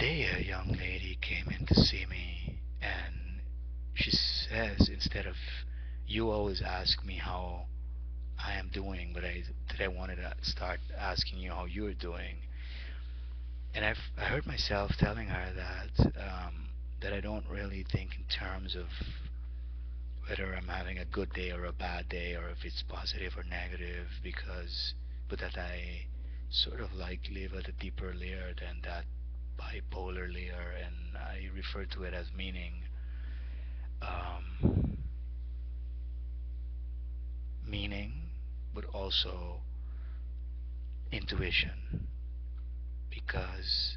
day a young lady came in to see me, and she says, instead of, you always ask me how I am doing, but I wanted to start asking you how you're doing. And I heard myself telling her that I don't really think in terms of whether I'm having a good day or a bad day, or if it's positive or negative, but that I sort of like live at a deeper layer than that bipolar layer, and I refer to it as um, meaning, but also intuition, because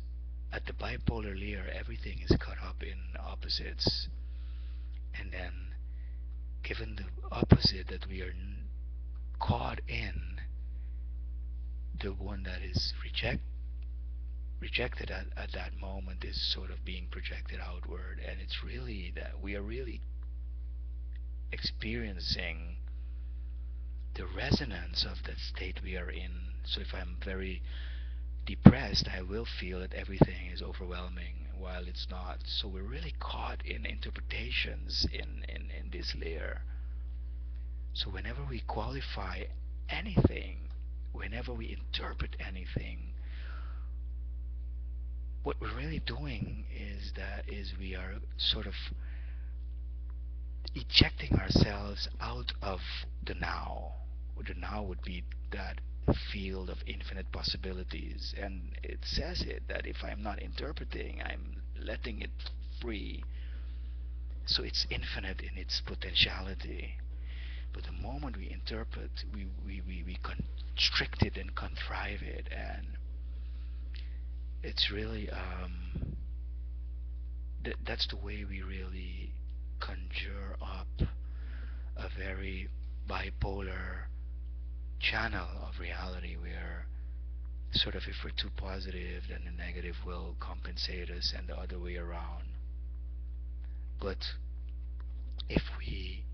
at the bipolar layer, everything is cut up in opposites, and then given the opposite that we are caught in, the one that is rejected at that moment is sort of being projected outward, and it's really that we are really experiencing the resonance of that state we are in. So if I'm very depressed, I will feel that everything is overwhelming while it's not. So we're really caught in interpretations in this layer. So whenever we qualify anything, whenever we interpret anything, what we're really doing is we are sort of ejecting ourselves out of the now. The now would be that field of infinite possibilities, and it says it that if I'm not interpreting, I'm letting it free. So it's infinite in its potentiality. But the moment we interpret, we constrict it and contrive it, and it's really that's the way we really conjure up a very bipolar channel of reality, where sort of if we're too positive, then the negative will compensate us, and the other way around. But if we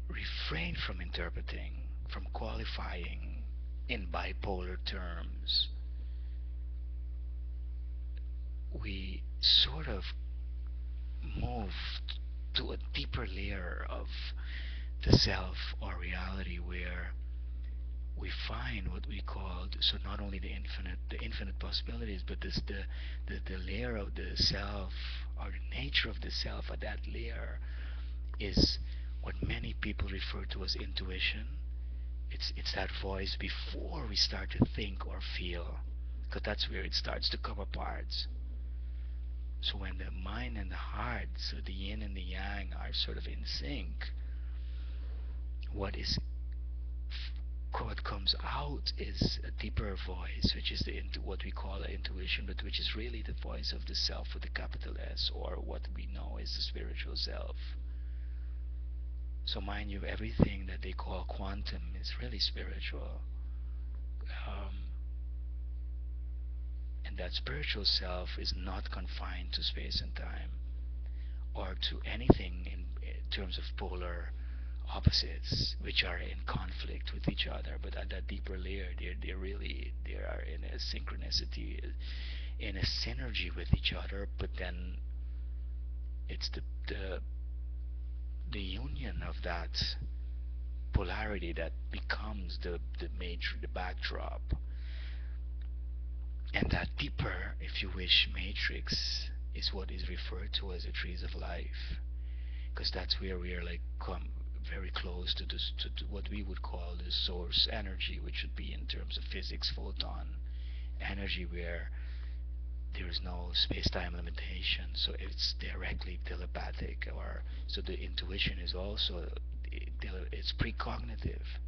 refrain from interpreting, from qualifying in bipolar terms, we sort of move to a deeper layer of the self or reality, where we find what we call, so not only the infinite possibilities, but the layer of the self, or the nature of the self at that layer, is what many people refer to as intuition. It's that voice before we start to think or feel, because that's where it starts to come apart. So when the mind and the heart, so the yin and the yang, are sort of in sync, what is what comes out is a deeper voice, which is what we call intuition, but which is really the voice of the self with a capital S, or what we know as the spiritual self. So mind you, everything that they call quantum is really spiritual. Um, and that spiritual self is not confined to space and time, or to anything in terms of polar opposites which are in conflict with each other. But at that deeper layer, they are in a synchronicity, in a synergy with each other. But then it's the union of that polarity that becomes the backdrop. And that deeper, if you wish, matrix is what is referred to as the trees of life, because that's where we are like come very close to this, to what we would call the source energy, which would be in terms of physics photon energy, where there is no space-time limitation, so it's directly telepathic. Or so the intuition is also, it's precognitive,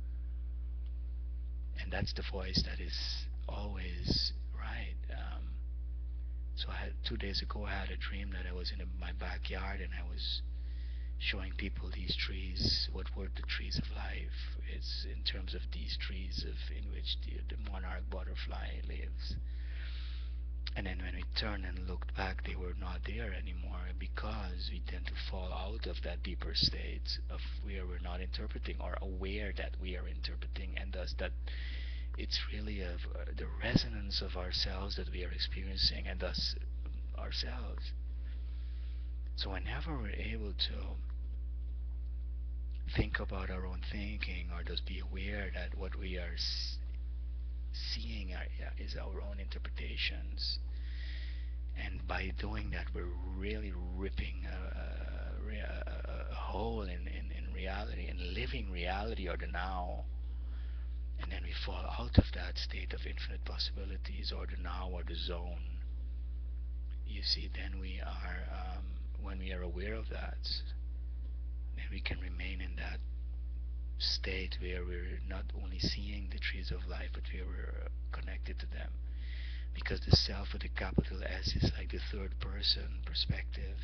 and that's the voice that is always right. So 2 days ago, I had a dream that I was in my backyard, and I was showing people these trees. What were the trees of life? It's in terms of these trees in which the monarch butterfly lives. And then when we turned and looked back, they were not there anymore, because we tend to fall out of that deeper state of where we're not interpreting, or aware that we are interpreting, and thus that it's really the resonance sense of ourselves that we are experiencing, and thus ourselves. So whenever we're able to think about our own thinking, or just be aware that what we are seeing is our own interpretations, and by doing that we're really ripping a hole in reality and living reality, or the now. And then we fall out of that state of infinite possibilities, or the now, or the zone. You see, then we are, when we are aware of that, then we can remain in that state where we're not only seeing the trees of life, but we're connected to them. Because the self with a capital S is like the third person perspective,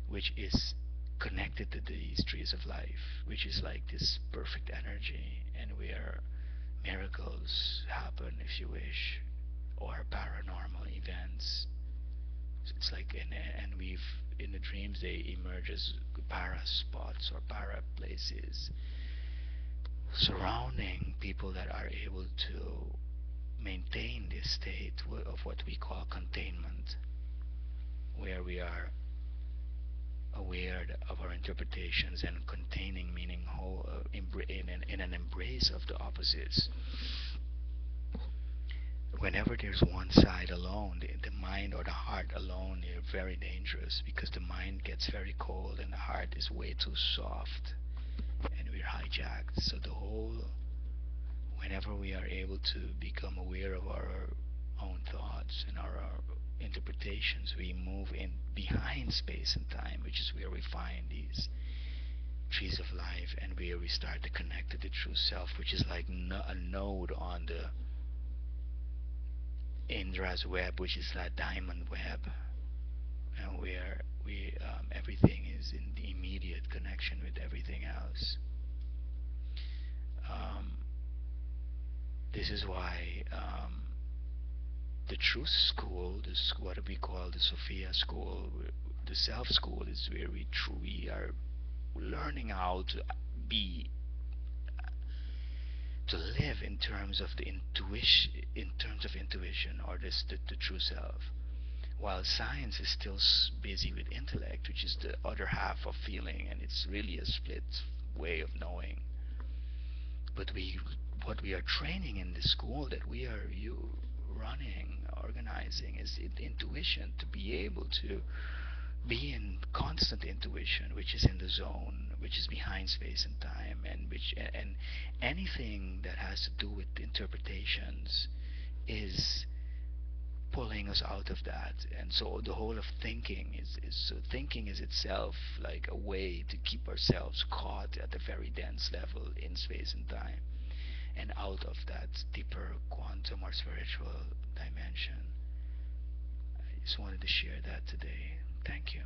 which is connected to these trees of life, which is like this perfect energy, and where miracles happen, if you wish, or paranormal events. It's like, and we've, in the dreams they emerge as para spots or para places surrounding people that are able to maintain this state of what we call containment, where we are aware of our interpretations and containing, meaning whole, in an embrace of the opposites. Whenever there's one side alone, the mind or the heart alone, they're very dangerous, because the mind gets very cold and the heart is way too soft, and we're hijacked. So the whole, whenever we are able to become aware of our own thoughts and our interpretations, we move in behind space and time, which is where we find these trees of life, and where we start to connect to the true self, which is like a node on the Indra's web, which is that diamond web, and where we everything is in the immediate connection with everything else. Um, this is why the truth school, this what we call the Sophia school, the self school, is where we are learning how to be, to live in terms of the intuition, in terms of intuition, or the true self. While science is still busy with intellect, which is the other half of feeling, and it's really a split way of knowing. But what we are training in the school that we are running, organizing, is intuition, to be able to be in constant intuition, which is in the zone, which is behind space and time, and anything that has to do with interpretations is pulling us out of that. And so the whole of thinking is so thinking is itself like a way to keep ourselves caught at a very dense level in space and time, and out of that deeper quantum or spiritual dimension. I just wanted to share that today. Thank you.